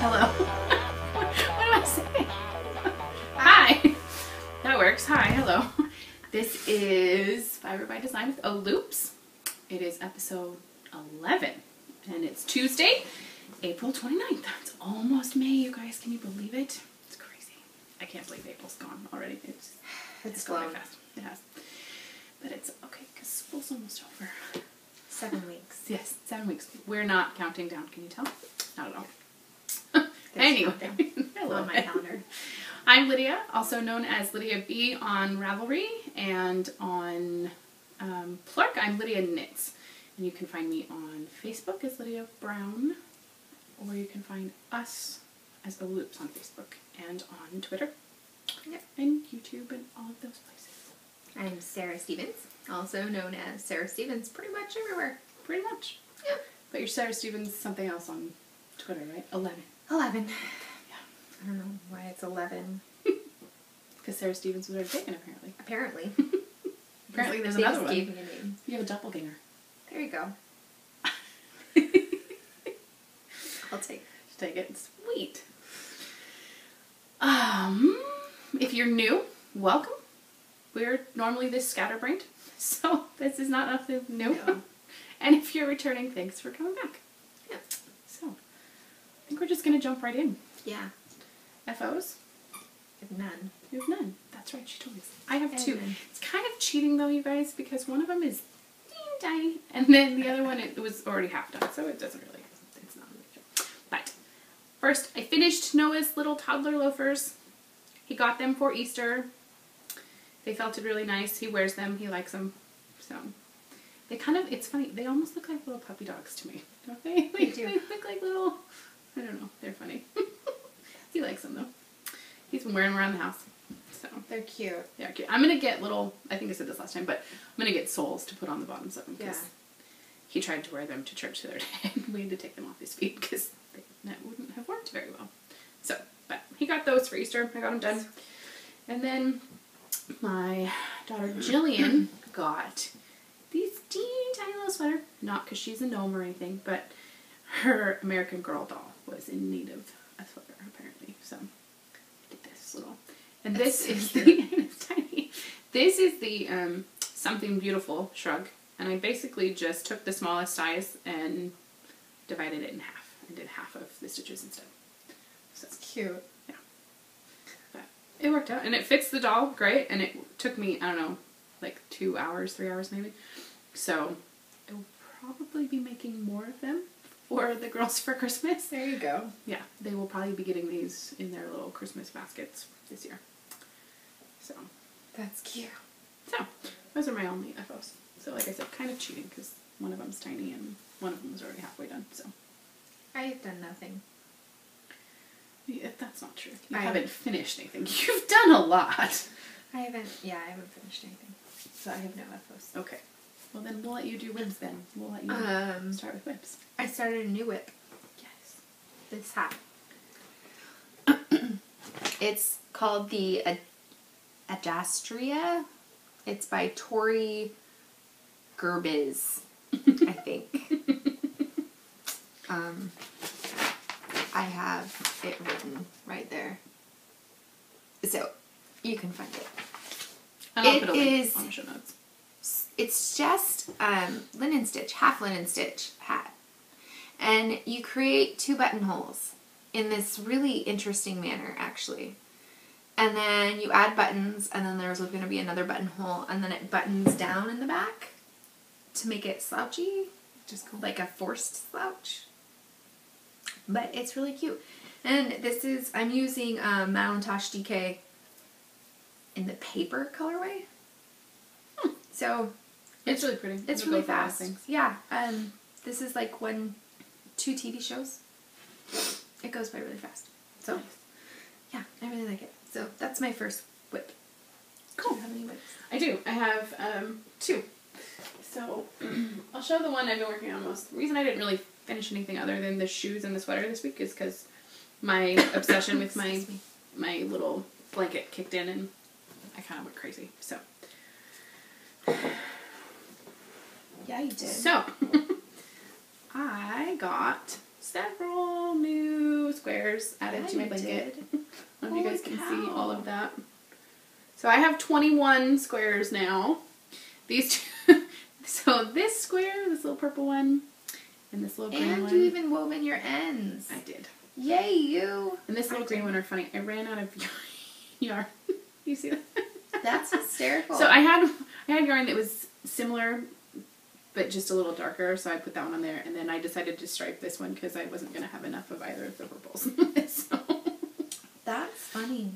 Hello. What am I saying? Hi. That works. Hi. Hello. This is Fiber by Design with Ohloops. It is episode 11 and it's Tuesday, April 29th. It's almost May, you guys. Can you believe it? It's crazy. I can't believe April's gone already. It's going fast. It has. But it's okay because school's almost over. 7 weeks. Yes, 7 weeks. We're not counting down. Can you tell? Not at all. Anyway, Hello. on my calendar. I'm Lydia, also known as Lydia B on Ravelry, and on Plurk, I'm Lydia Knits. And you can find me on Facebook as Lydia Brown, or you can find us as Ohloops on Facebook and on Twitter, and YouTube, and all of those places. I'm Sarah Stevens, also known as Sarah Stevens, pretty much everywhere. Pretty much. Yeah. But you're Sarah Stevens something else on Twitter, right? 11. 11. Yeah. I don't know why it's 11. Because Sarah Stevens was already taken, apparently. Apparently. Apparently there's They another just one. gave me a name. You have a doppelganger. There you go. I'll take it. Take it. Sweet. If you're new, welcome. We're normally this scatterbrained, so this is not nothing new. No. And if you're returning, thanks for coming back. Yeah. So, I think we're just gonna jump right in. Yeah. FOs? If none. You have none. That's right, she told me. I have two. None. It's kind of cheating though, you guys, because one of them is tiny, and then the other one it was already half done, so it doesn't really. It's not a big deal. But first, I finished Noah's little toddler loafers. He got them for Easter. They felted really nice. He wears them. He likes them. So they kind of, it's funny. They almost look like little puppy dogs to me, don't they? They do. They look like little, I don't know. They're funny. He likes them though. He's been wearing them around the house. So They're cute. they're cute. I'm going to get little, I think I said this last time, but I'm going to get soles to put on the bottoms of them. Yeah. He tried to wear them to church the other day, and we had to take them off his feet because that wouldn't have worked very well. So, but he got those for Easter. I got them done. And then my daughter Jillian got these teeny tiny little sweater. Not because she's a gnome or anything, but her American Girl doll was in need of a sweater, apparently. So, I did this little. And this is the, it's tiny. This is the Something Beautiful shrug. And I basically just took the smallest size and divided it in half. And did half of the stitches instead. So It's cute. yeah. But it worked out. And it fits the doll great. And it took me, I don't know, like 2 hours, 3 hours maybe. So I will probably be making more of them for the girls for Christmas. There you go. Yeah, they will probably be getting these in their little Christmas baskets this year. So, That's cute. so those are my only FOs. So like I said, kind of cheating because one of them's tiny and one of them was already halfway done. So I have done nothing. yeah, that's not true. You I haven't finished anything. You've done a lot. I haven't finished anything. So I have no FOs. Okay. Well then we'll let you do whips then. We'll let you start with whips. I started a new whip. Yes. This hat. It's called the Adastria. It's by Tori Gerbiz, I think. I have it written right there. So, you can find it. And I'll put a link on the show notes. It's just linen stitch, half linen stitch hat. And you create 2 buttonholes in this really interesting manner, actually. And then you add buttons, and then there's going to be another buttonhole, and then it buttons down in the back to make it slouchy, just like a forced slouch. But it's really cute. And this is, I'm using Malintosh DK in the paper colorway. So it's really pretty. It's really fast. Yeah. This is like 2 TV shows. It goes by really fast. So nice. Yeah, I really like it. So that's my first whip. Cool. Do you have any whips? I do. I have 2. So I'll show the one I've been working on most. The reason I didn't really finish anything other than the shoes and the sweater this week is because my obsession with my little blanket kicked in and I kind of went crazy. So yeah, you did. So I got several new squares added to my blanket. I don't know if you guys can see all of that. So I have 21 squares now. These two, so this square, this little purple one, and this little green one. And you even wove in your ends. I did. Yay, you! And this little green one are funny. I ran out of yarn. You see that? That's hysterical. So I had yarn that was similar, but just a little darker, so I put that one on there, and then I decided to stripe this one because I wasn't going to have enough of either of the purples. So. That's funny.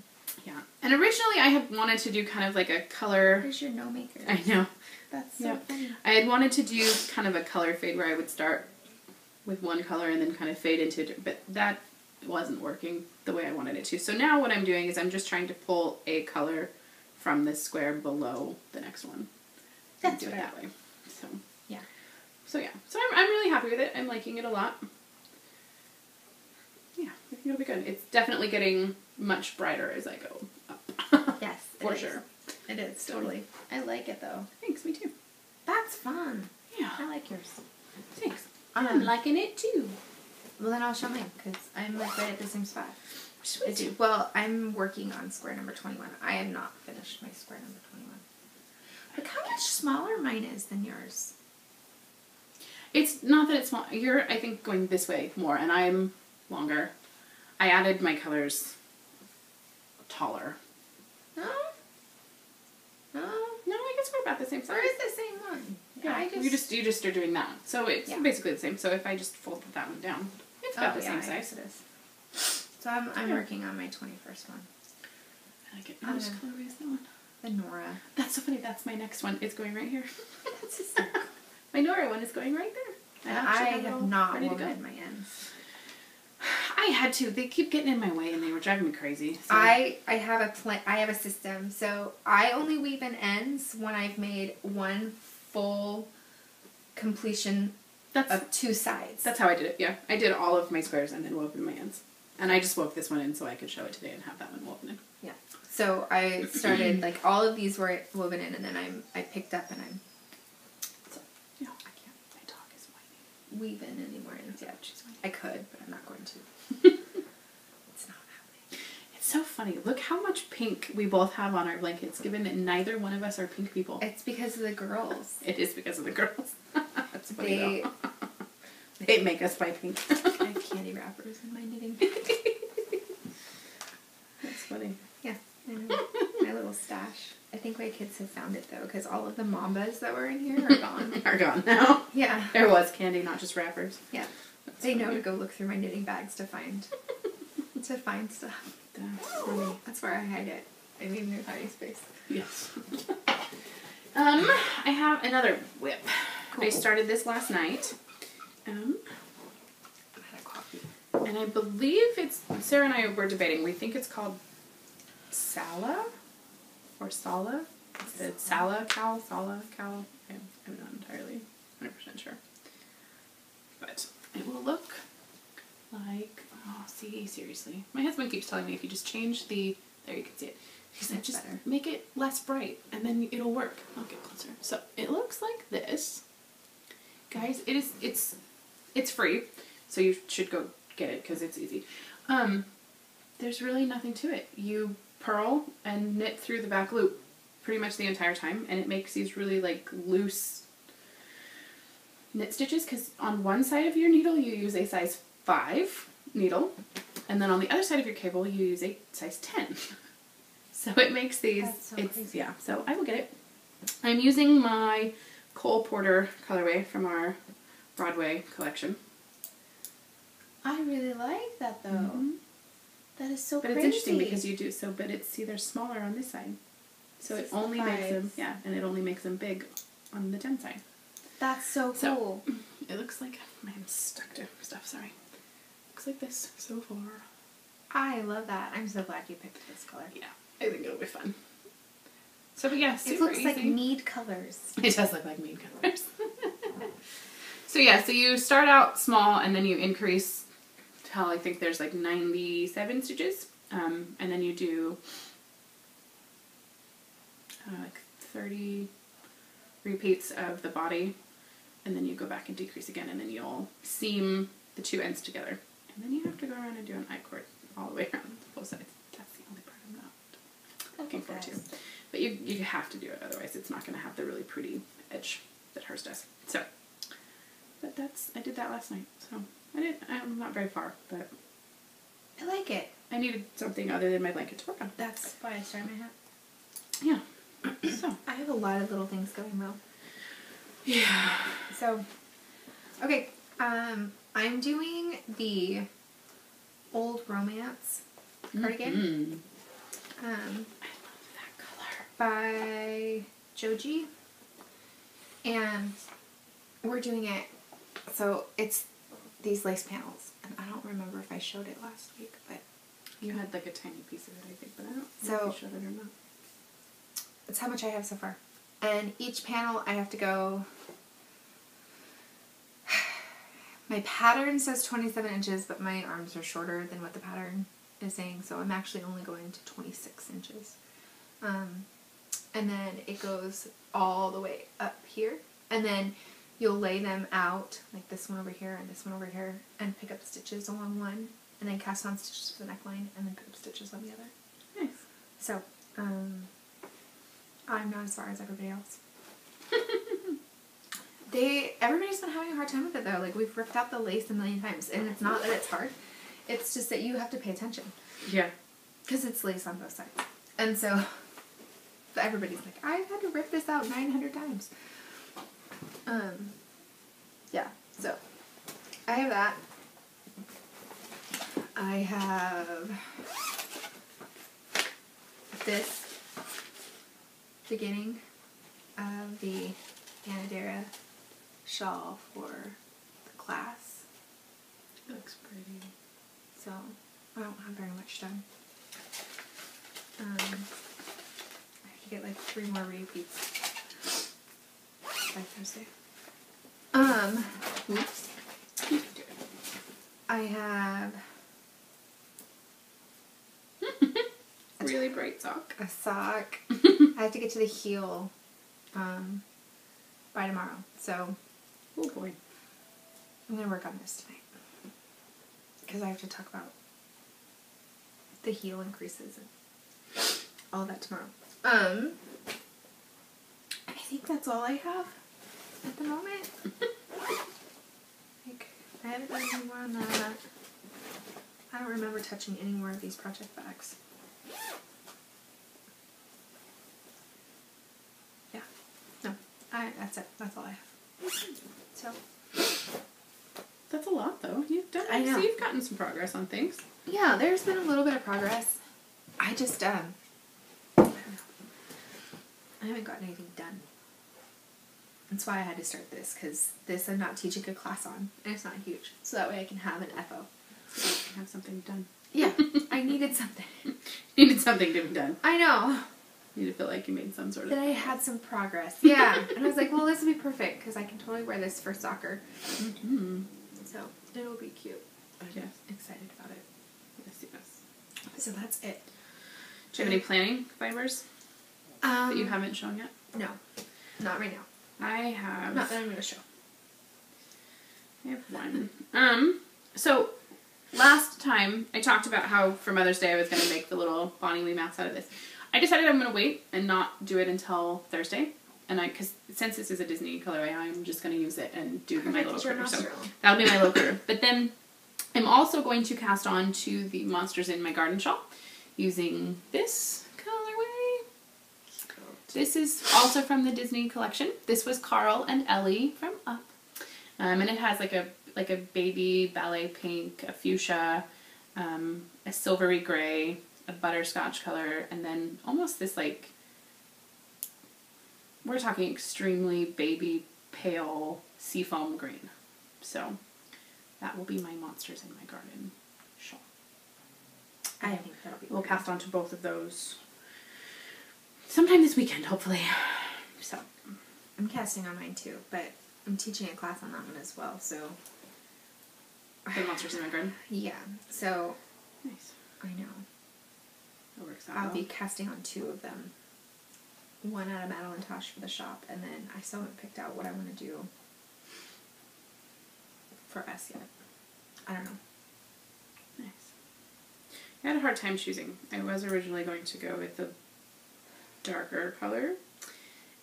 Yeah. And originally I had wanted to do kind of like a color... Where's your no maker? I know. That's so funny. I had wanted to do kind of a color fade where I would start with one color and then kind of fade into it, but that wasn't working the way I wanted it to. So now what I'm doing is I'm just trying to pull a color from this square below the next one. That's do it right. that way. So yeah. So I'm really happy with it. I'm liking it a lot. Yeah, I think it'll be good. It's definitely getting much brighter as I go up. Yes, for sure. It is, totally. I like it though. Thanks, me too. That's fun. Yeah. I like yours. Thanks. I'm liking it too. Well, then I'll show mine because I'm like right at the same spot. Sweet. Well, I'm working on square number 21. I have not finished my square number 21. Look how much smaller mine is than yours. It's not that it's small. You're, I think, going this way more, and I'm longer. I added my colors taller. No? No? No, I guess we're about the same size. Or is the same one? Yeah, you just are doing that. So it's basically the same. So if I just fold that one down, it's about the same size. It is. So I'm working on my 21st one. I like it. Which colorway is that one? The Nora. That's so funny. That's my next one. It's going right here. That's hysterical. My Nora one is going right there. And I have not woven my ends. I had to. They keep getting in my way, and they were driving me crazy. So. I have a system. So I only weave in ends when I've made one full completion of 2 sides. That's how I did it. Yeah, I did all of my squares and then wove in my ends, and I just wove this one in so I could show it today and have that one woven in. Yeah. So I started like all of these were woven in, and then I picked up and I'm. So yeah, I can't. My dog is whining. Weave in anymore ends. Yeah, I could, but I'm not going to. It's not happening. It's so funny. Look how much pink we both have on our blankets, given that neither one of us are pink people. It's because of the girls. It is because of the girls. That's funny though. They make us buy pink. I have candy wrappers in my knitting. That's funny. Yeah, I know. My little stash. I think my kids have found it though, because all of the Mambas that were in here are gone. Are gone now. Yeah. There was candy, not just wrappers. Yeah. They know to go look through my knitting bags to find stuff. That's funny. That's where I hide it. I need a new hiding space. Yes. I have another whip. Cool. I started this last night. I had a coffee. And I believe it's, Sarah and I were debating, we think it's called Sala? Or Sala? It's Sala cow? Sala cow? I'm not entirely 100% sure. But it will look like, oh, see, seriously. My husband keeps telling me if you just change the, there you can see it. He said just make it less bright and then it'll work. I'll get closer. So it looks like this. Guys, it's free, so you should go get it because it's easy. There's really nothing to it. You purl and knit through the back loop pretty much the entire time, and it makes these really like loose knit stitches, because on one side of your needle you use a size 5 needle, and then on the other side of your cable you use a size 10. So it makes these, That's so crazy. Yeah, so I will get it. I'm using my Cole Porter colorway from our Broadway collection. I really like that though. Mm-hmm. That is so But crazy. it's interesting because you do but it's, see, they're smaller on this side. So it only makes them, yeah, and it only makes them big on the 10 side. That's so cool. So, it looks like, my hand's stuck to stuff, sorry. Looks like this so far. I love that. I'm so glad you picked this color. Yeah, I think it'll be fun. So, but yeah, super It looks easy. like mead colors. It does look like mead colors. So yeah, so you start out small and then you increase till I think there's like 97 stitches. And then you do like 30 repeats of the body, and then you go back and decrease again, and then you'll seam the two ends together. And then you have to go around and do an I-cord all the way around both sides. That's the only part I'm not looking forward to. But you have to do it, otherwise it's not going to have the really pretty edge that hers does. So, but I did that last night, so I'm not very far, but I like it. I needed something other than my blanket to work on. That's why I started my hat. Yeah. So. I have a lot of little things going well. Yeah. So, okay, I'm doing the Old Romance cardigan. I love that color. By Joji. And we're doing it, so it's these lace panels. And I don't remember if I showed it last week, but you had like a tiny piece of it, I think, but I don't know if you showed it or not. That's how much I have so far. And each panel I have to go, my pattern says 27 inches, but my arms are shorter than what the pattern is saying, so I'm actually only going to 26 inches. And then it goes all the way up here, and then you'll lay them out, like this one over here and this one over here, and pick up stitches along one, and then cast on stitches for the neckline, and then pick up stitches on the other. Nice. So, I'm not as far as everybody else. Everybody's been having a hard time with it though. Like, we've ripped out the lace a million times, and it's not that it's hard. It's just that you have to pay attention. Yeah. Because it's lace on both sides. And so, everybody's like, I've had to rip this out 900 times. Yeah, so, I have that. I have this beginning of the Anadera shawl for the class. It looks pretty. So, I don't have very much done. I have to get like 3 more repeats by Thursday. Oops. I have Really bright sock. a sock. I have to get to the heel by tomorrow. So, Oh boy. I'm going to work on this tonight. Because I have to talk about the heel increases and all that tomorrow. I think that's all I have at the moment. Like, I haven't done any more on that. I don't remember touching any more of these project bags. Yeah. No. That's it. That's all I have. So. That's a lot though. You've done. I know. So you've gotten some progress on things. Yeah, there's been a little bit of progress. I just, I don't know. I haven't gotten anything done. That's why I had to start this, because this I'm not teaching a class on, and it's not huge. So that way I can have an FO. So you can have something done. Yeah, I needed something. Needed something to be done. I know. You need to feel like you made some sort of. That I had some progress. Yeah. And I was like, well, this will be perfect, because I can totally wear this for soccer. Mm-hmm. So, it'll be cute. Yes. Excited about it. Yes, yes. So that's it. Do you have any planning fibers that you haven't shown yet? No. Not right now. I have. Not that I'm going to show. I have one. So last time I talked about how for Mother's Day I was going to make the little Bonnie Lee mats out of this. I decided I'm going to wait and not do it until Thursday. And because since this is a Disney colorway, I'm just going to use it and do my little critter. So that'll be my little critter. But then I'm also going to cast on to the Monsters in My Garden shawl using this colorway. This is also from the Disney collection. This was Carl and Ellie from Up. And it has like a baby ballet pink, a fuchsia, a silvery gray, a butterscotch color, and then almost this like, we're talking extremely baby pale seafoam green. So that will be my Monsters in My Garden shawl. I think that'll be We'll cast on to both of those sometime this weekend, hopefully. So I'm casting on mine too, but I'm teaching a class on that one as well, so. The Monsters in My Garden? Yeah, so. Nice. I know. That works out I'll well. be casting on 2 of them. One out of Madeline Tosh for the shop, and then I still haven't picked out what I want to do for us yet. I don't know. Nice. I had a hard time choosing. I was originally going to go with the darker color,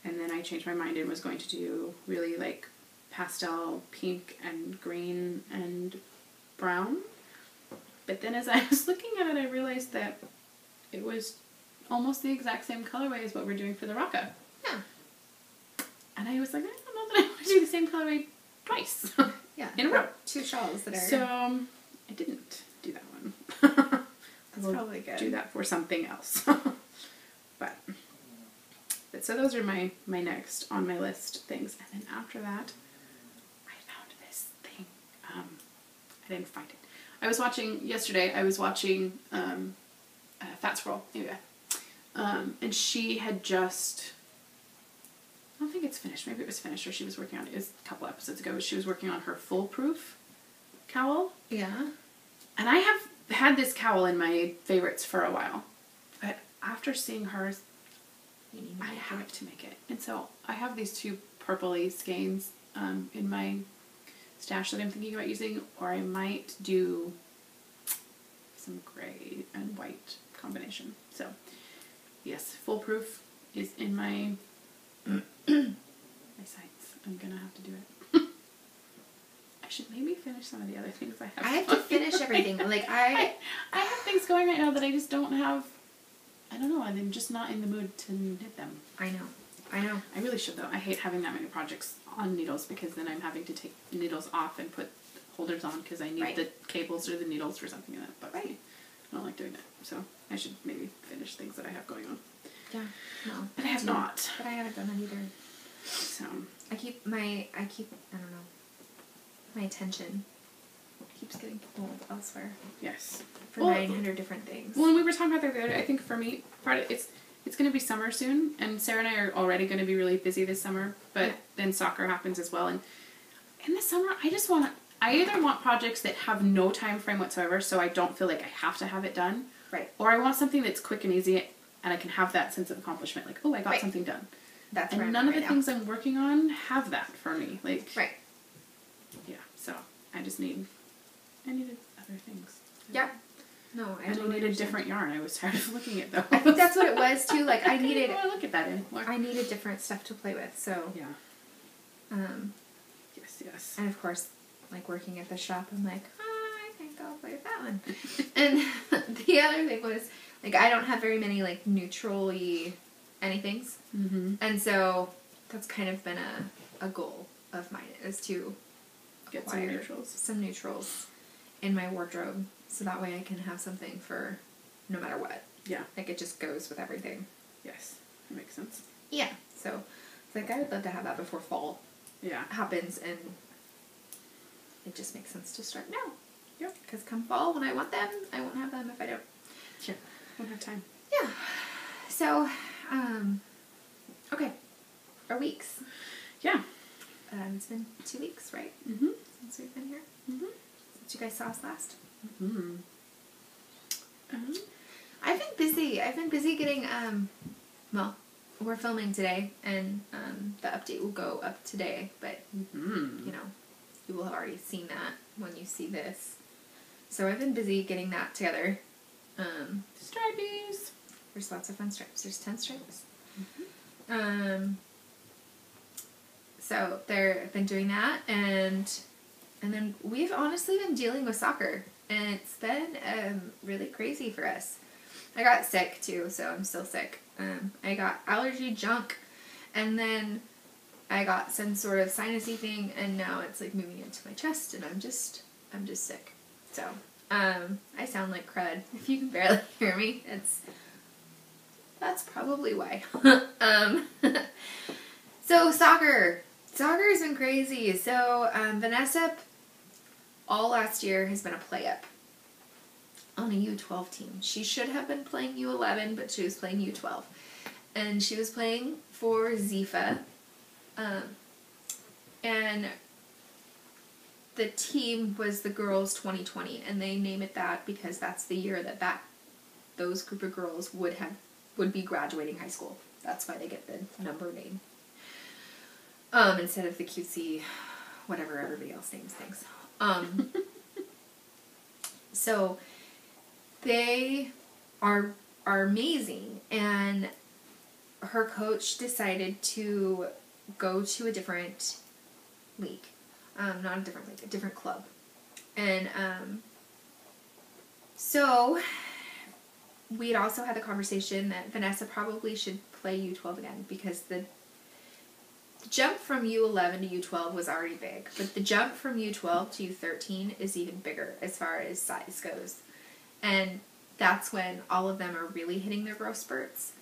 and then I changed my mind and was going to do really like pastel pink and green and brown. But then as I was looking at it, I realized that it was almost the exact same colorway as what we're doing for the Rocca. Yeah. And I was like, I don't know that I want to do the same colorway twice. Yeah. In a row. 2 shawls that are. So I didn't do that one. That's probably good. Do that for something else. but so those are my next on my list things. And then after that, I found this thing. I didn't find it. Yesterday I was watching Fat Squirrel, anyway. And she had just, I don't think it's finished, maybe it was finished or she was working on it, a couple episodes ago, she was working on her foolproof cowl. Yeah. And I have had this cowl in my favorites for a while, but after seeing hers, I have to make it. And so I have these 2 purpley skeins in my stash that I'm thinking about using, or I might do some gray and white combination. So yes, foolproof is in my my sights. I'm gonna have to do it. I should maybe finish some of the other things I have. I have to finish everything. Like I have things going right now that I just don't have. I don't know. I'm just not in the mood to knit them. I know. I really should though. I hate having that many projects on needles because then I'm having to take needles off and put holders on because I need the cables or the needles for something and that bugs me. I don't like doing that. So I should maybe finish things that I have going on. Yeah. No. But I have not. But I haven't done that either. So I don't know. My attention keeps getting pulled elsewhere. Yes. For 900 different things. Well, and we were talking about that the other day. I think for me, it's going to be summer soon, and Sarah and I are already going to be really busy this summer, but then soccer happens as well. And in the summer, I either want projects that have no time frame whatsoever, so I don't feel like I have to have it done. Right. Or I want something that's quick and easy, and I can have that sense of accomplishment, like, oh, I got something done. That's and none of the things I'm working on have that for me. Like, right. Yeah, so I needed other things. Yeah. No, I needed a different yarn. I was tired of looking at those. I think that's what it was too. Like I needed. I look at that anymore. I needed different stuff to play with. So. Yeah. Yes. And of course, like working at the shop, I'm like, I think I'll play with that one. And the other thing was, like, I don't have very many like neutral-y anythings, and so that's kind of been a goal of mine is to get some neutrals in my wardrobe. So that way I can have something for no matter what. Yeah. Like it just goes with everything. Yes. That makes sense. Yeah. So it's like I would love to have that before fall happens, and it just makes sense to start now. Yep. Because come fall when I want them, I won't have them if I don't. Sure. Won't have time. Yeah. So, okay. Our weeks. Yeah. It's been 2 weeks, right? Since we've been here. Since you guys saw us last. I've been busy. I've been busy getting, well, we're filming today, and the update will go up today, but, you know, you will have already seen that when you see this. So I've been busy getting that together. Stripies! There's lots of fun stripes. There's 10 stripes. So they've been doing that, and then we've honestly been dealing with soccer, and it's been really crazy for us. I got sick too, so I'm still sick. I got allergy junk, and then I got some sort of sinusy thing, and now it's like moving into my chest, and I'm just sick. So I sound like crud. If you can barely hear me, that's probably why. So soccer has been crazy. So Vanessa all last year has been a play up on a U12 team. She should have been playing U11, but she was playing U12. And she was playing for Zifa. And the team was the girls 2020, and they name it that because that's the year that those group of girls would be graduating high school. That's why they get the number name. Instead of the cutesy whatever everybody else names things. So they are amazing, and her coach decided to go to a different league. Not a different league, a different club. And so we had also had the conversation that Vanessa probably should play U12 again, because the jump from U11 to U12 was already big, but the jump from U12 to U13 is even bigger as far as size goes. And that's when all of them are really hitting their growth spurts.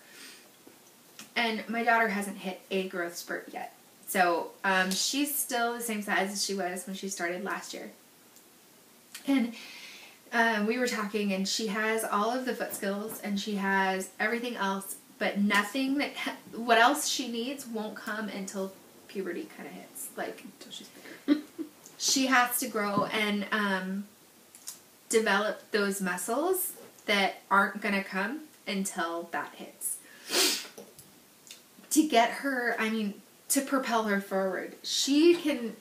And my daughter hasn't hit a growth spurt yet. So she's still the same size as she was when she started last year. And we were talking, and she has all of the foot skills, and she has everything else, but nothing what else she needs won't come until puberty kind of hits. Like, until she's bigger. She has to grow and develop those muscles that aren't going to come until that hits. To get her, to propel her forward, she can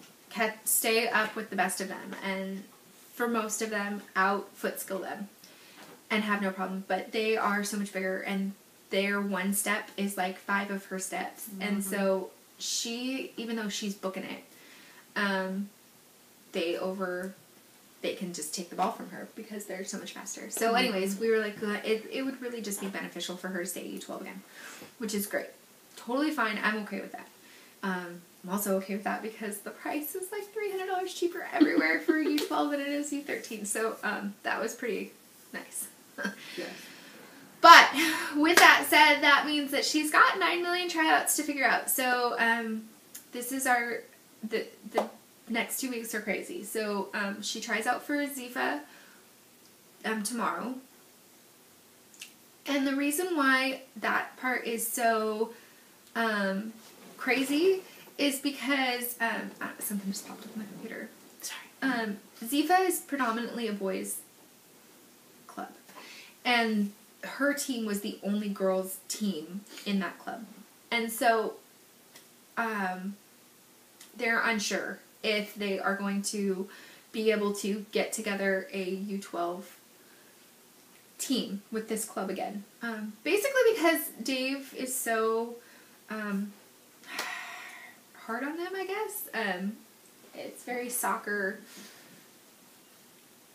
stay up with the best of them, and for most of them, foot skill them, and have no problem. But they are so much bigger, and their one step is like 5 of her steps. Mm-hmm. And so she, even though she's booking it, they can just take the ball from her because they're so much faster. So anyways, we were like, it would really just be beneficial for her to stay at U12 again, which is great. Totally fine. I'm okay with that. I'm also okay with that because the price is like $300 cheaper everywhere for U12 than it is U13. So that was pretty nice. Yes. But with that said, that means that she's got 9 million tryouts to figure out. So this is the next 2 weeks are crazy. So she tries out for Zifa tomorrow. And the reason why that part is so crazy is because something just popped up on my computer. Sorry. Zifa is predominantly a boys' club, and her team was the only girls' team in that club, and so they're unsure if they are going to be able to get together a U12 team with this club again. Basically because Dave is so hard on them, I guess. It's very soccer.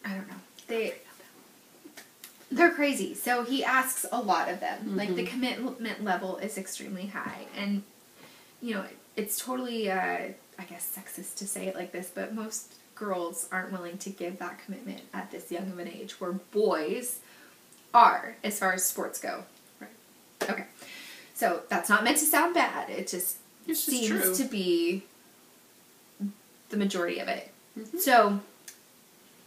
I don't know. They're crazy. So he asks a lot of them. Mm-hmm. Like, the commitment level is extremely high. And, it's totally, I guess, sexist to say it like this, but most girls aren't willing to give that commitment at this young of an age, where boys are, as far as sports go. Right. Okay. So that's not meant to sound bad. It's just seems true to be the majority of it. Mm-hmm. So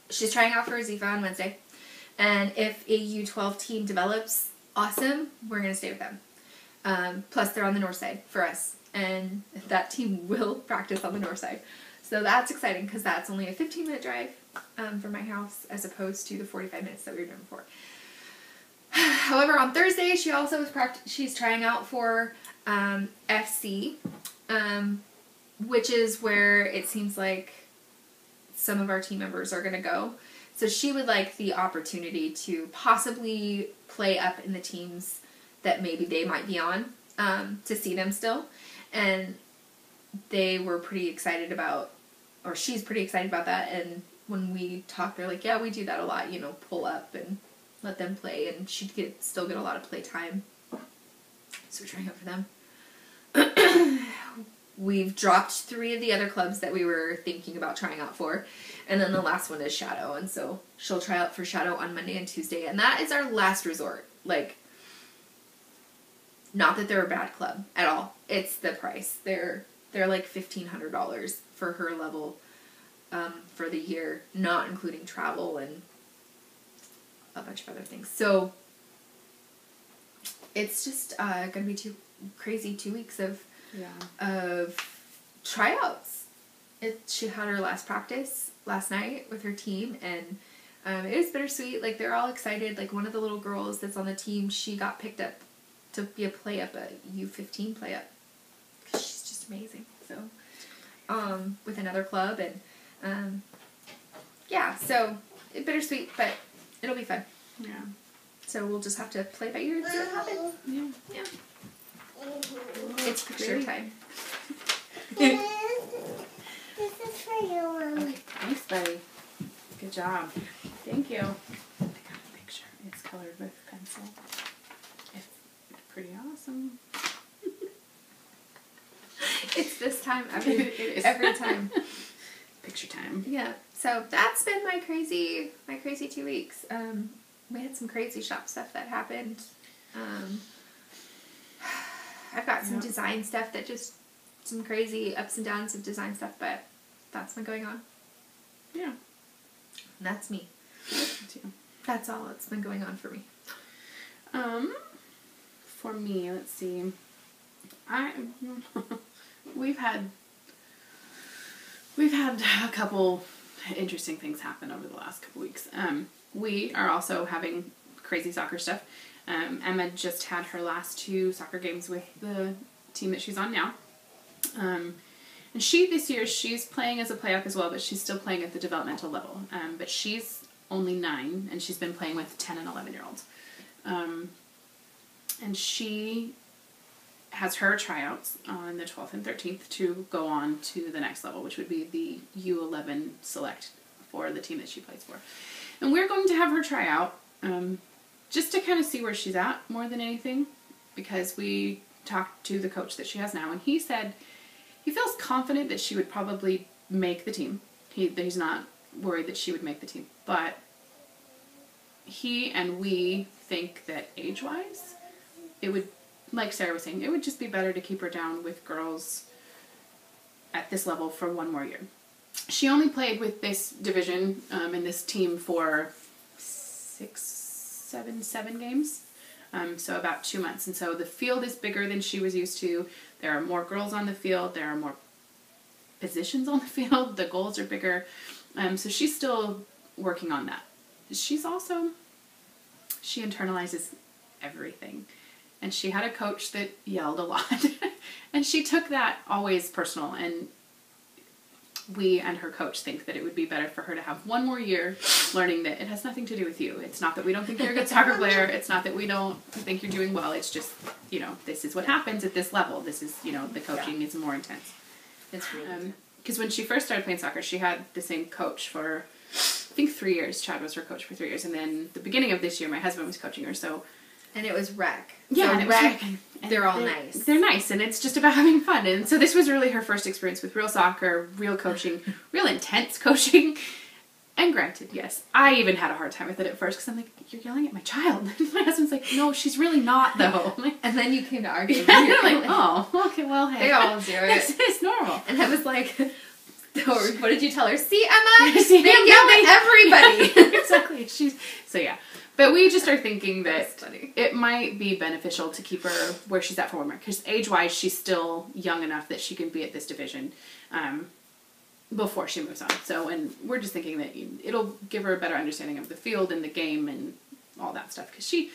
she's trying out for Zifa on Wednesday. And if a U12 team develops, awesome, we're going to stay with them. Plus, they're on the north side for us. And that team will practice on the north side. So that's exciting because that's only a 15-minute drive from my house as opposed to the 45 minutes that we were doing before. However, on Thursday, she also was she's trying out for FC, which is where it seems like some of our team members are going to go. So she would like the opportunity to possibly play up in the teams that maybe they might be on, to see them still. And they were pretty excited about, or she's pretty excited about that. And when we talked, they're like, yeah, we do that a lot, you know, pull up and let them play, and she'd still get a lot of play time. So we're trying out for them. We've dropped 3 of the other clubs that we were thinking about trying out for. And then the last one is Shadow. And so she'll try out for Shadow on Monday and Tuesday. And that is our last resort. Like, not that they're a bad club at all. It's the price. They're like $1,500 for her level for the year, not including travel and a bunch of other things. So it's just going to be crazy 2 weeks of tryouts. She had her last practice last night with her team, and it was bittersweet. Like, they're all excited. Like, one of the little girls that's on the team, she got picked up to be a play-up, a U15 play-up, because she's just amazing. So, with another club, and yeah, so bittersweet, but it'll be fun. Yeah. So we'll just have to play by ear and see what happens. Yeah. Yeah. It's picture time. This is for you, Mom. Okay, thanks, buddy. Good job. Thank you. I got a picture. It's colored with pencil. It's pretty awesome. It's this time It is. every time. Picture time. Yeah. So that's been my crazy 2 weeks. We had some crazy shop stuff that happened. I've got some design stuff that just, some crazy ups and downs of design stuff, but that's been going on. Yeah. And that's me. That's you. That's all that's been going on for me. For me, let's see. We've had a couple interesting things happen over the last couple weeks. We are also having crazy soccer stuff. Emma just had her last 2 soccer games with the team that she's on now. And this year, she's playing as a play-up as well, but she's still playing at the developmental level. But she's only 9, and she's been playing with 10 and 11-year-olds. And she has her tryouts on the 12th and 13th to go on to the next level, which would be the U11 select for the team that she plays for. And we're going to have her try out just to kind of see where she's at more than anything, because we talked to the coach that she has now, and he said he feels confident that she would probably make the team. He's not worried that she would make the team, but he and we think that age-wise, it would, like Sarah was saying, it would just be better to keep her down with girls at this level for 1 more year. She only played with this division and this team for 7 games, so about 2 months. And so the field is bigger than she was used to. There are more girls on the field. There are more positions on the field. The goals are bigger. So she's still working on that. She internalizes everything. And she had a coach that yelled a lot. And she took that always personal. And we and her coach think that it would be better for her to have 1 more year learning that it has nothing to do with you. It's not that we don't think you're a good soccer player. It's not that we don't think you're doing well. It's just, this is what happens at this level. This is, the coaching is more intense. It's really because when she first started playing soccer, she had the same coach for, I think, 3 years. Chad was her coach for 3 years. And then the beginning of this year, my husband was coaching her. So, and it was rec. Yeah, so and it was rec. They're all nice. They're nice, and it's just about having fun. And so this was really her first experience with real soccer, real coaching, real intense coaching. And granted, yes, I even had a hard time with it at first because I'm like, you're yelling at my child. And my husband's like, no, she's really not, though. Like, and then you came to our game. And I'm like, oh, okay, well, hey. They all do it. It's normal. And I was like, what did you tell her? See, Emma? See, they yell at everybody. Exactly. So yeah. But we just are thinking that it might be beneficial to keep her where she's at for 1 more. Because age-wise, she's still young enough that she can be at this division before she moves on. So, and we're just thinking that it'll give her a better understanding of the field and the game and all that stuff. Because she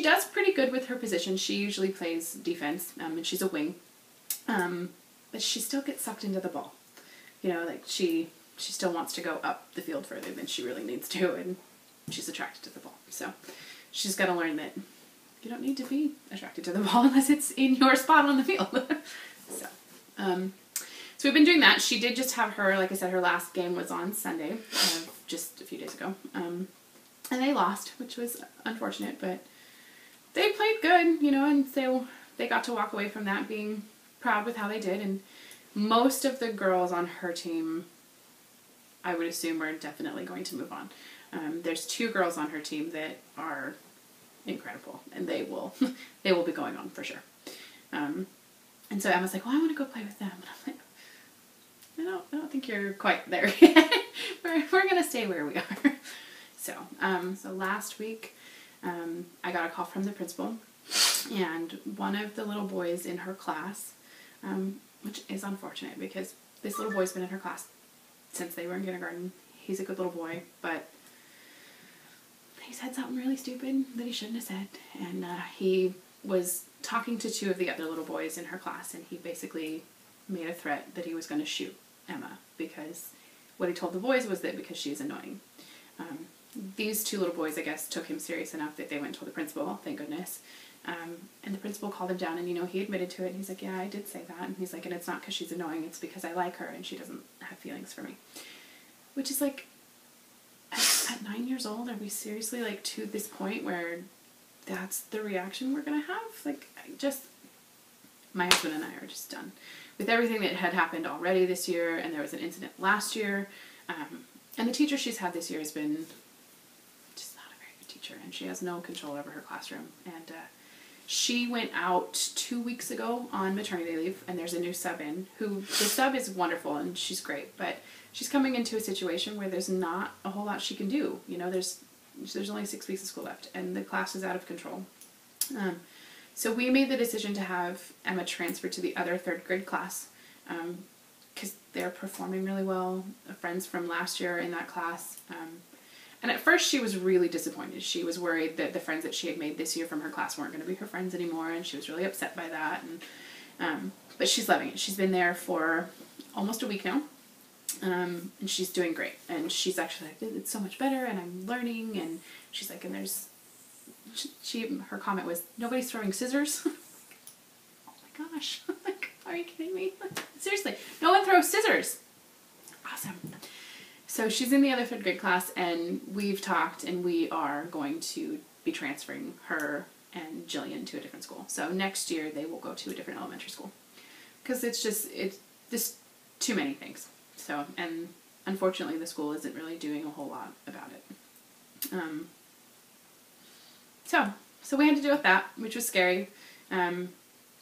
does pretty good with her position. She usually plays defense, and she's a wing. But she still gets sucked into the ball. Like she still wants to go up the field further than she really needs to, and she's attracted to the ball. So she's got to learn that you don't need to be attracted to the ball unless it's in your spot on the field. So, so we've been doing that. She did just have her, like I said, her last game was on Sunday, just a few days ago. And they lost, which was unfortunate, but they played good, you know, and so they got to walk away from that being proud with how they did. And most of the girls on her team, I would assume, are definitely going to move on. There's 2 girls on her team that are incredible, and they will be going on for sure. And so Emma's like, well, I want to go play with them. And I'm like, I don't think you're quite there yet. we're gonna stay where we are. So, so last week, I got a call from the principal, and one of the little boys in her class, which is unfortunate because this little boy's been in her class since they were in kindergarten. He's a good little boy, but he said something really stupid that he shouldn't have said, and he was talking to 2 of the other little boys in her class, and he basically made a threat that he was going to shoot Emma, because what he told the boys was that because she's annoying. These 2 little boys, I guess, took him serious enough that they went and told the principal, thank goodness. And the principal called him down, and, you know, he admitted to it, and he's like, yeah, I did say that. And he's like, and it's not because she's annoying, it's because I like her, and she doesn't have feelings for me. Which is like, at 9 years old, are we seriously, like, to this point where that's the reaction we're going to have? Like, my husband and I are just done with everything that had happened already this year, and there was an incident last year, and the teacher she's had this year has been just not a very good teacher, and she has no control over her classroom. And she went out 2 weeks ago on maternity leave, and there's a new sub in, who, the sub is wonderful, and she's great, but she's coming into a situation where there's not a whole lot she can do. You know, there's only 6 weeks of school left, and the class is out of control. So we made the decision to have Emma transfer to the other 3rd grade class, because they're performing really well. Friends from last year in that class. And at first she was really disappointed. She was worried that the friends that she had made this year from her class weren't going to be her friends anymore, and she was really upset by that. And but she's loving it. She's been there for almost a week now. And she's doing great. And she's actually like, it's so much better, and I'm learning. And she's like, and there's, her comment was, nobody's throwing scissors. Oh my gosh. Like, are you kidding me? Seriously, no one throws scissors. Awesome. So she's in the other 3rd grade class, and we've talked, and we are going to be transferring her and Jillian to a different school. So next year they will go to a different elementary school, because it's just too many things. So, and unfortunately the school isn't really doing a whole lot about it. So we had to deal with that, which was scary.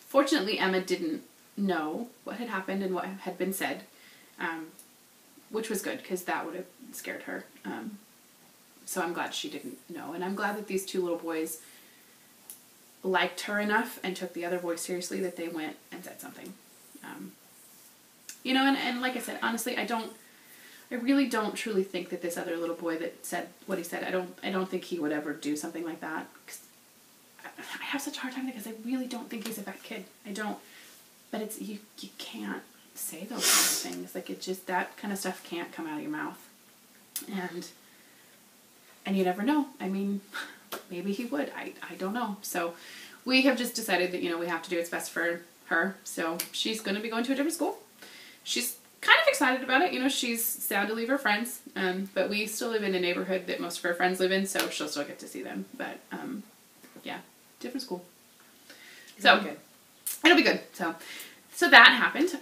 Fortunately, Emma didn't know what had happened and what had been said, which was good, because that would have scared her. So I'm glad she didn't know, and I'm glad that these 2 little boys liked her enough and took the other boy seriously that they went and said something. You know, and like I said, honestly, I really don't truly think that this other little boy that said what he said, I don't think he would ever do something like that. 'Cause I have such a hard time because I really don't think he's a bad kid. I don't. But it's, you can't say those kind of things. Like, it just, that kind of stuff can't come out of your mouth. And you never know. I mean, maybe he would. I don't know. So we have just decided that, you know, we have to do what's best for her. So she's going to be going to a different school. She's kind of excited about it. You know, she's sad to leave her friends. But we still live in a neighborhood that most of her friends live in, so she'll still get to see them. But, yeah, different school. So it'll be good. So that happened.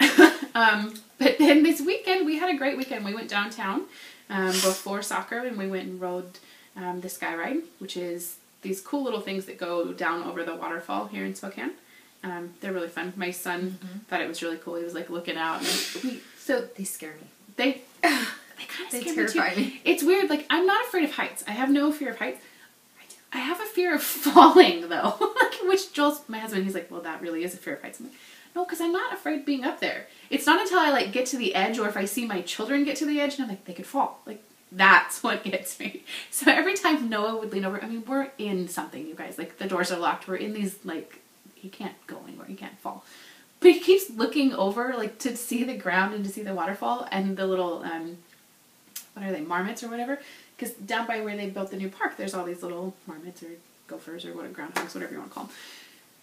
But then this weekend, we had a great weekend. We went downtown before soccer, and we went and rode the Sky Ride, which is these cool little things that go down over the waterfall here in Spokane. They're really fun. My son thought it was really cool. He was like looking out. And they scare me. They kind of scare me too. It's weird. Like, I'm not afraid of heights. I have no fear of heights. I have a fear of falling, though. Which my husband, he's like, well, that really is a fear of heights. I'm like, no, because I'm not afraid of being up there. It's not until I, like, get to the edge, or if I see my children get to the edge, and I'm like, they could fall. Like, that's what gets me. So every time Noah would lean over, I mean, we're in something, you guys. Like, the doors are locked. We're in these, like, he can't go anywhere. He can't fall. But he keeps looking over, like, to see the ground and to see the waterfall and the little, what are they, marmots or whatever? Because down by where they built the new park, there's all these little marmots or gophers or what, groundhogs, whatever you want to call them.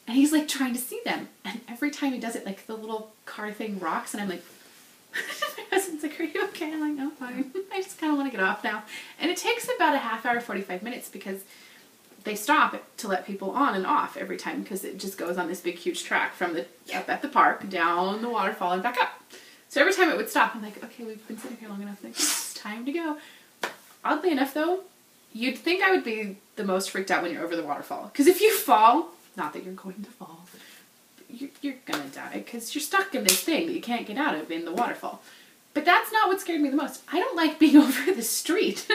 And he's like trying to see them. And every time he does it, like the little car thing rocks and I'm like, my husband's like, are you okay? I'm like, no, fine. I just kind of want to get off now. And it takes about a half hour, 45 minutes because they stop to let people on and off every time because it just goes on this big, huge track from the up at the park, down the waterfall, and back up. So every time it would stop, I'm like, okay, we've been sitting here long enough. Like, it's time to go. Oddly enough, though, you'd think I would be the most freaked out when you're over the waterfall. Because if you fall, not that you're going to fall, you're going to die because you're stuck in this thing that you can't get out of in the waterfall. But that's not what scared me the most. I don't like being over the street.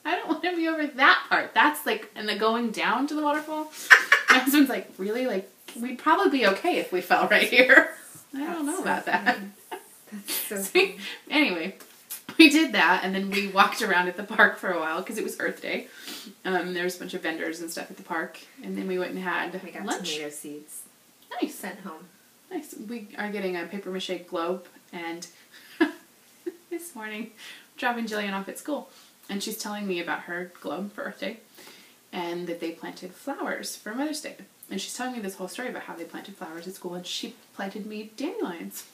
I don't want to be over that part. That's like, and the going down to the waterfall. My husband's like, really? Like, we'd probably be okay if we fell right here. I don't know about that. That's so funny. Anyway, we did that, and then we walked around at the park for a while because it was Earth Day. There was a bunch of vendors and stuff at the park, and then we went and had We got lunch. tomato seeds. Nice. Sent home. Nice. We are getting a paper mache globe, and this morning, dropping Jillian off at school, and she's telling me about her globe for Earth Day, and that they planted flowers for Mother's Day. And she's telling me this whole story about how they planted flowers at school, and she planted me dandelions.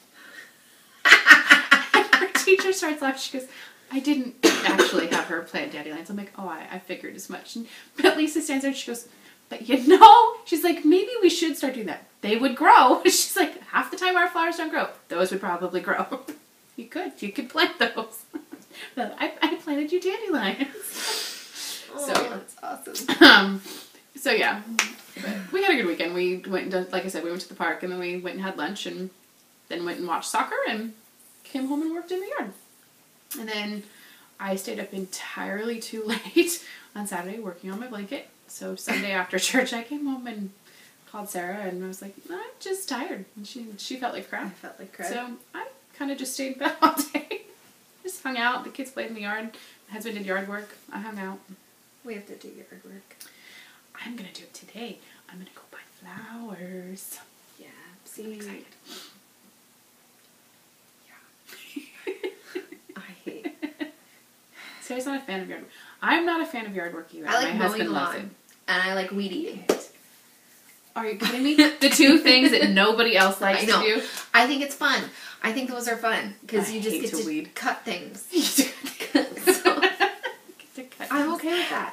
And her teacher starts laughing. She goes, I didn't actually have her plant dandelions. I'm like, oh, I figured as much. But Lisa stands there and she goes, but you know, she's like, maybe we should start doing that. They would grow. She's like, half the time our flowers don't grow. Those would probably grow. You could plant those. But I planted you dandelions. Oh, So that's awesome. So yeah, but we had a good weekend. We went and did, like I said, we went to the park and then we went and had lunch and then went and watched soccer and came home and worked in the yard. And then I stayed up entirely too late on Saturday working on my blanket. So Sunday after church I came home and called Sarah and I was like, I'm just tired. And she felt like crap. I felt like crap. So I kind of just stayed in bed all day. Just hung out. The kids played in the yard. My husband did yard work. I hung out. We have to do yard work. I'm going to do it today. I'm going to go buy flowers. Yeah. See, I'm excited. Yeah. I hate. Sarah's not a fan of yard work. I'm not a fan of yard work either. I like My mowing husband the loves lawn. it. And I like weed eating it. Are you kidding me? The two things that nobody else likes I know. to do. I think it's fun. I think those are fun because I you just hate get to to weed. cut things. So, I'm okay with that.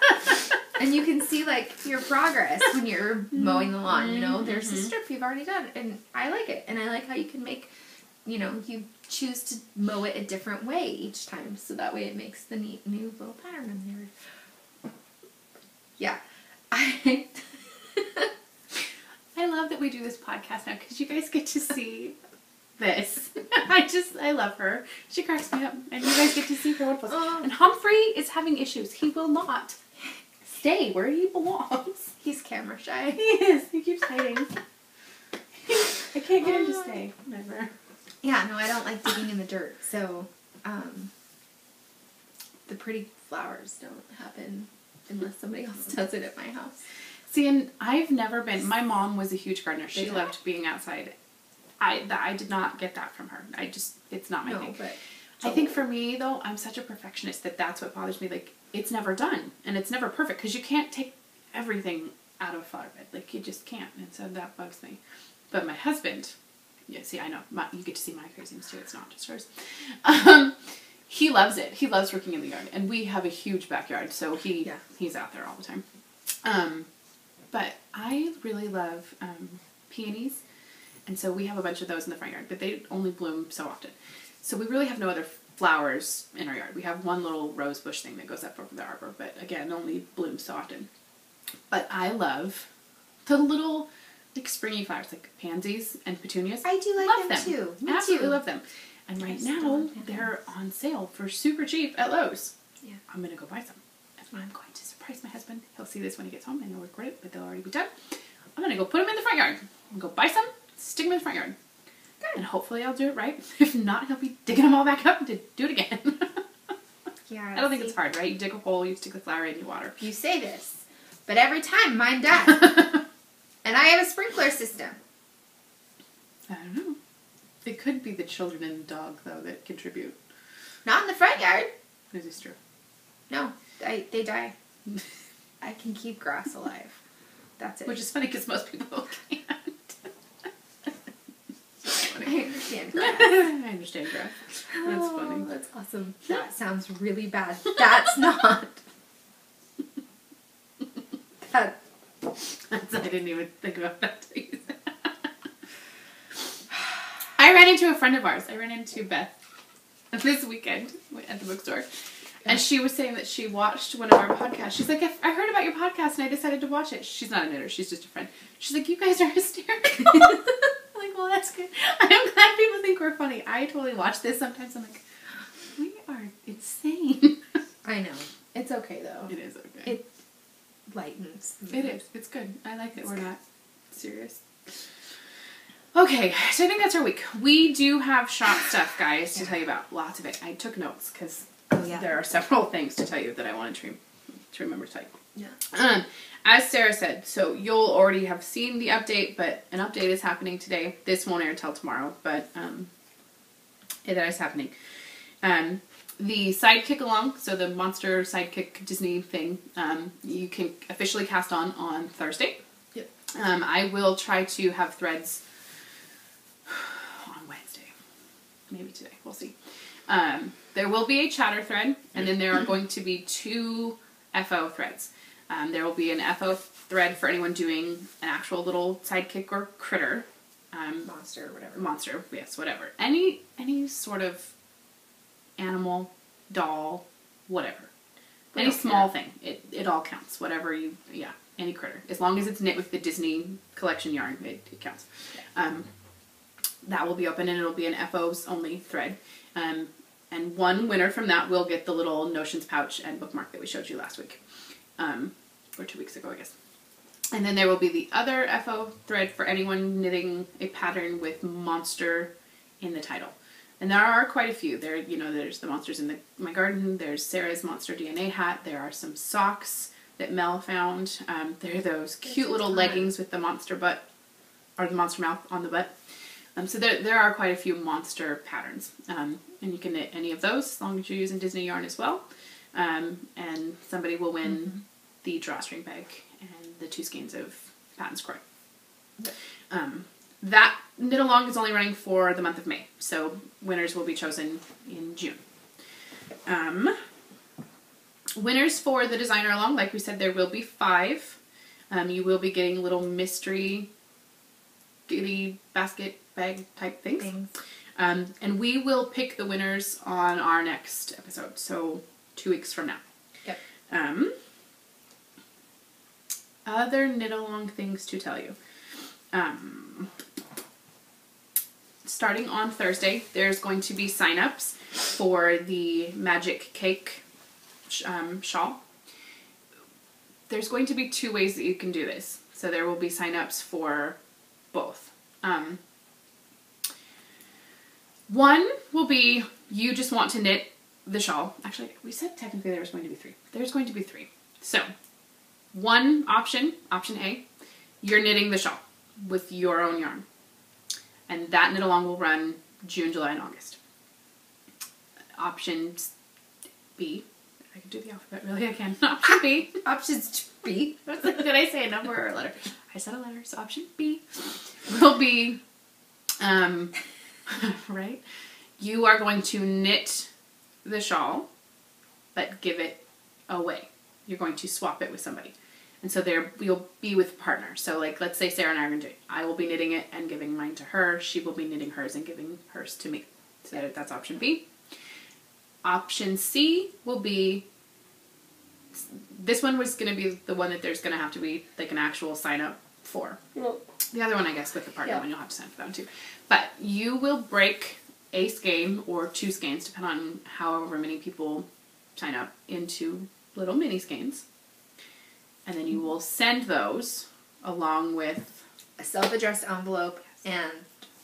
And you can see like your progress when you're mowing the lawn, you know, there's a strip you've already done and I like it. And I like how you can make, you know, you choose to mow it a different way each time so that way it makes the neat new little pattern in there. Yeah. I love that we do this podcast now because you guys get to see this. I love her. She cracks me up and you guys get to see her wonderful. And Humphrey is having issues. He will not stay where he belongs. He's camera shy. He is. He keeps hiding. I can't get him to stay. Never. Yeah, no, I don't like digging in the dirt. So, the pretty flowers don't happen unless somebody else does it at my house. See, and I've never been. My mom was a huge gardener. She Yeah. loved being outside. I did not get that from her. It's not my thing. But I think for me, though, I'm such a perfectionist that's what bothers me. Like, it's never done. And it's never perfect. Because you can't take everything out of a flower bed. Like, you just can't. And so that bugs me. But my husband, yeah, see, I know. You get to see my craziness, too. It's not just hers. He loves it. He loves working in the yard. And we have a huge backyard. So he's out there all the time. But I really love peonies. And so we have a bunch of those in the front yard, but they only bloom so often. So we really have no other flowers in our yard. We have one little rose bush thing that goes up over the arbor, but again, only blooms so often. But I love the little, like, springy flowers, like pansies and petunias. I do like them too. Me Absolutely too. love them. And right just now, don't have they're on sale for super cheap at Lowe's. Yeah. I'm going to go buy some. That's what I'm going to surprise my husband. He'll see this when he gets home and he'll record it, but they'll already be done. I'm going to go put them in the front yard. I'm going to go buy some, stick them in the front yard. Good. And hopefully I'll do it right. If not, he'll be digging them all back up to do it again. Yeah. I don't think it's hard, right? You dig a hole, you stick the flower in, you water. You say this, but every time mine dies. And I have a sprinkler system. I don't know. It could be the children and the dog, though, that contribute. Not in the front yard. Is this true? No, they die. I can keep grass alive. That's it. Which is funny because most people can't. I understand grass. I understand grass. That's funny. Oh, that's awesome. That sounds really bad. That's not. That. I didn't even think about that. I ran into a friend of ours. I ran into Beth this weekend at the bookstore. And she was saying that she watched one of our podcasts. She's like, I heard about your podcast and I decided to watch it. She's not a knitter. She's just a friend. She's like, you guys are hysterical. I'm like, well, that's good. I'm glad people think we're funny. I totally watch this sometimes. I'm like, we are insane. I know. It's okay, though. It is okay. It lightens. It is. It's good. I like that we're not serious. Okay, so I think that's our week. We do have shop stuff, guys, to tell you about. Lots of it. I took notes because there are several things to tell you that I wanted to remember to tell you. Yeah. As Sarah said, so you'll already have seen the update, but an update is happening today. This won't air until tomorrow, but that is happening. The Sidekick along, so the Monster Sidekick Disney thing, you can officially cast on Thursday. Yep. I will try to have threads on Wednesday. Maybe today. We'll see. There will be a chatter thread, and then there are going to be 2 FO threads. There will be an FO thread for anyone doing an actual little sidekick or critter. Monster or whatever. Monster, yes, whatever. Any sort of animal, doll, whatever. Any small thing. It all counts. Whatever you, any critter. As long as it's knit with the Disney collection yarn, it counts. Yeah. That will be open and it'll be an FOs only thread. And one winner from that will get the little Notions pouch and bookmark that we showed you last week. Or 2 weeks ago, I guess. And then there will be the other FO thread for anyone knitting a pattern with monster in the title. And there are quite a few. There's the monsters in my garden. There's Sarah's Monster DNA hat. There are some socks that Mel found. There are those cute little leggings with the monster butt, or the monster mouth on the butt. So there are quite a few monster patterns. And you can knit any of those as long as you're using Disney yarn as well. And somebody will win the drawstring bag and the 2 skeins of Patton's Croy. That knit along is only running for the month of May, so winners will be chosen in June. Winners for the designer along, like we said, there will be 5. You will be getting little mystery goodie basket bag type things. And we will pick the winners on our next episode, so 2 weeks from now. Yep. Other knit along things to tell you. Starting on Thursday, there's going to be sign-ups for the Magic Cake shawl. There's going to be 2 ways that you can do this. So there will be sign-ups for both. One will be you just want to knit the shawl. Actually, we said technically there was going to be 3. There's going to be 3. So, one option, option A, you're knitting the shawl with your own yarn. And that knit along will run June, July, and August. Option B, I can do the alphabet, really, I can. Option B. Options B. Did I say a number or a letter? I said a letter, so option B will be, right? You are going to knit the shawl, but give it away. You're going to swap it with somebody. And so you'll be with a partner. So like, let's say Sarah and I are going to do it. I will be knitting it and giving mine to her. She will be knitting hers and giving hers to me. So that's option B. Option C will be, this one was going to be the one that there's going to have to be like an actual sign up for. Well, the other one, I guess, with the partner one, you'll have to sign up for that one too. But you will break a skein or 2 skeins, depending on however many people sign up, into little mini skeins. And then you will send those along with a self-addressed envelope and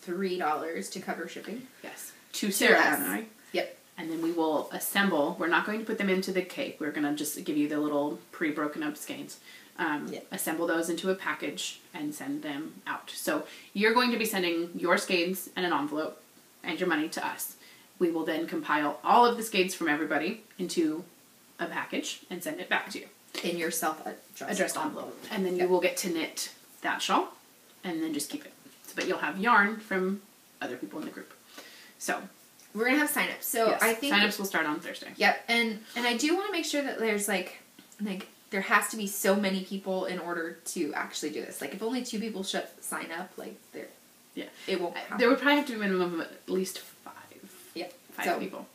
$3 to cover shipping. Yes. To Sarah us. and I. Yep. And then we will assemble. We're not going to put them into the cake. We're going to just give you the little pre-broken up skeins. Assemble those into a package and send them out. So you're going to be sending your skeins and an envelope and your money to us. We will then compile all of the skeins from everybody into a package and send it back to you. In your self-addressed addressed envelope. And then you will get to knit that shawl and then just keep it. But you'll have yarn from other people in the group. So we're going to have sign-ups. So yes, I think sign-ups will start on Thursday. Yep. And I do want to make sure that there's like there has to be so many people in order to actually do this. Like if only 2 people should sign up, like it won't happen. There would probably have to be a minimum of at least 5. Yeah. 5 people.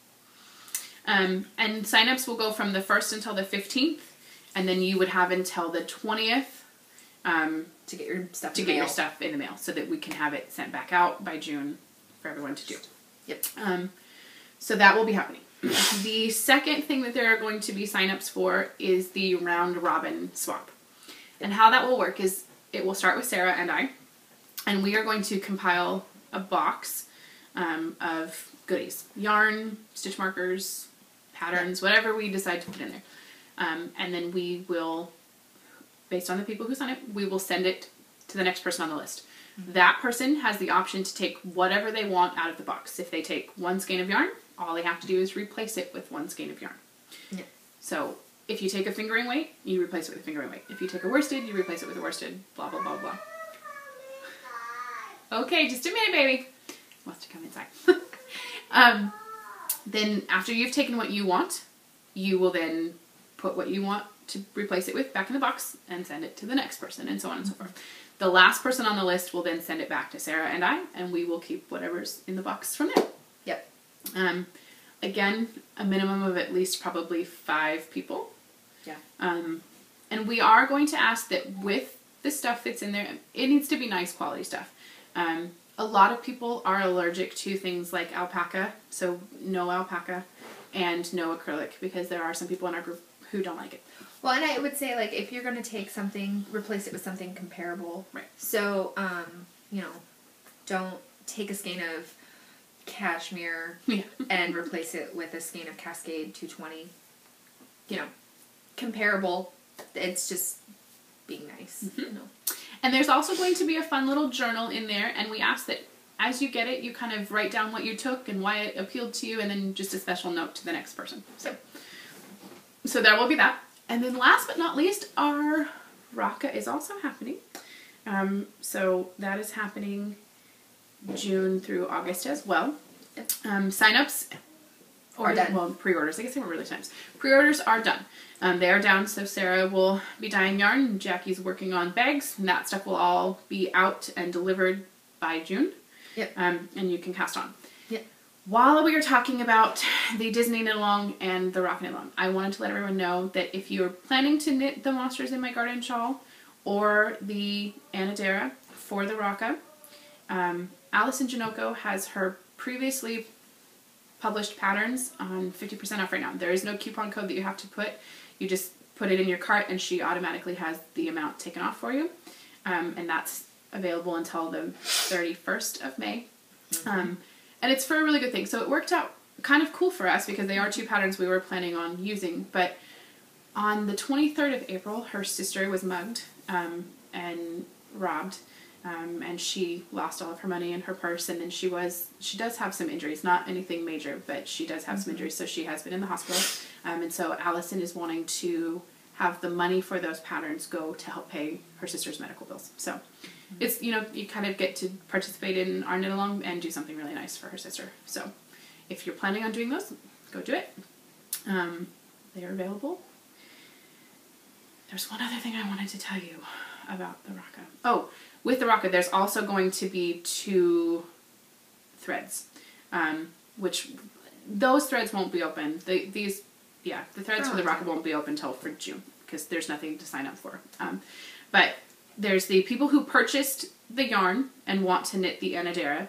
And sign-ups will go from the 1st until the 15th, and then you would have until the 20th to get your stuff in the mail so that we can have it sent back out by June for everyone to do. Yep. So that will be happening. The second thing that there are going to be sign-ups for is the round robin swap. And how that will work is it will start with Sarah and I, and we are going to compile a box of goodies. Yarn, stitch markers, patterns, whatever we decide to put in there. And then we will, based on the people who sign up, we will send it to the next person on the list. Mm-hmm. That person has the option to take whatever they want out of the box. If they take 1 skein of yarn, all they have to do is replace it with 1 skein of yarn. Yeah. So if you take a fingering weight, you replace it with a fingering weight. If you take a worsted, you replace it with a worsted, blah, blah, blah, blah. Okay, just a minute, baby. Wants to come inside. Then after you've taken what you want, you will then put what you want to replace it with back in the box and send it to the next person, and so on and so forth. The last person on the list will then send it back to Sarah and I, and we will keep whatever's in the box from there. Yep. Again, a minimum of at least probably 5 people. Yeah. And we are going to ask that with the stuff that's in there, it needs to be nice quality stuff. A lot of people are allergic to things like alpaca, so no alpaca and no acrylic, because there are some people in our group who don't like it. Well, and I would say, like, if you're going to take something, replace it with something comparable. Right. So, don't take a skein of cashmere and replace it with a skein of Cascade 220. Comparable. It's just being nice. Mm-hmm. And there's also going to be a fun little journal in there, and we ask that as you get it, you kind of write down what you took and why it appealed to you, and then just a special note to the next person. So there will be that. And then last but not least, our Raka is also happening. So that is happening June through August as well. Sign-ups are done. Well, pre-orders. I guess they weren't really sign-ups. Pre-orders are done. They are down, so Sarah will be dyeing yarn, and Jackie's working on bags, and that stuff will all be out and delivered by June. Yep. And you can cast on. Yep. While we were talking about the Disney Knit Along and the Rock Knit Along, I wanted to let everyone know that if you're planning to knit the Monsters in My Garden shawl or the Anadera for the Raka, Allison Janoko has her previously published patterns on 50% off right now. There is no coupon code that you have to put. You just put it in your cart and she automatically has the amount taken off for you. And that's available until the 31st of May. Mm-hmm. And it's for a really good thing. So it worked out kind of cool for us because they are 2 patterns we were planning on using. But on the 23rd of April, her sister was mugged and robbed. And she lost all of her money in her purse, and then she does have some injuries, not anything major, but she does have some injuries, so she has been in the hospital. And so Allison is wanting to have the money for those patterns go to help pay her sister's medical bills. So it's, you kind of get to participate in our knit along and do something really nice for her sister. So if you're planning on doing those, go do it. They are available. There's one other thing I wanted to tell you about the Raka. Oh, with the Raka, there's also going to be 2 threads, which those threads won't be open. The threads for the Raka won't be open until for June because there's nothing to sign up for. But there's the people who purchased the yarn and want to knit the Anadera.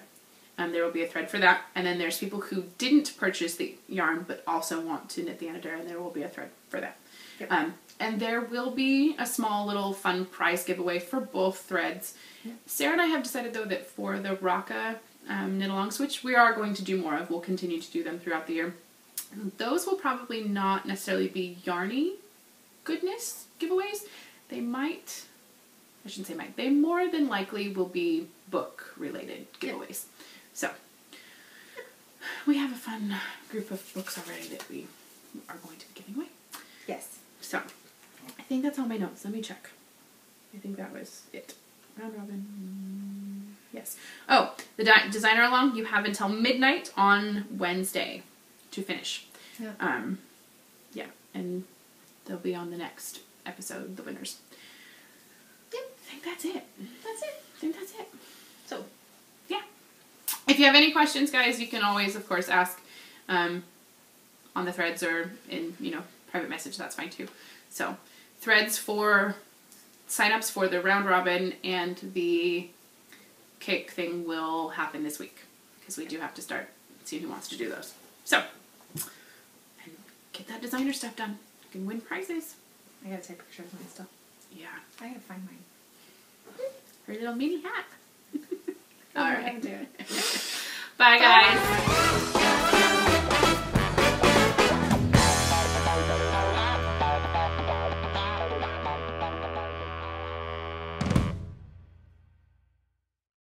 There will be a thread for that. And then there's people who didn't purchase the yarn but also want to knit the Anadera, and there will be a thread for that. Yep. And there will be a small little fun prize giveaway for both threads. Yep. Sarah and I have decided, though, that for the Raka knit-alongs, which we are going to do more of, we'll continue to do them throughout the year, those will probably not necessarily be yarny goodness giveaways. They might, I shouldn't say might, they more than likely will be book-related giveaways. Yep. So, we have a fun group of books already that we are going to be giving away. Yes. So, think that's all my notes. Let me check. I think that was it. Round robin. Yes. Oh, the designer along, you have until midnight on Wednesday to finish. Yeah. Yeah, and they'll be on the next episode, the winners. Yep. I think that's it. That's it. I think that's it. So, yeah. If you have any questions, guys, you can always, of course, ask on the threads or in, private message. That's fine, too. So, threads for sign-ups for the round robin and the cake thing will happen this week because we do have to start seeing who wants to do those. So, and get that designer stuff done. You can win prizes. I gotta take pictures of my stuff. Yeah. I gotta find mine. Her little mini hat. All All right. right. Do it. Bye, guys.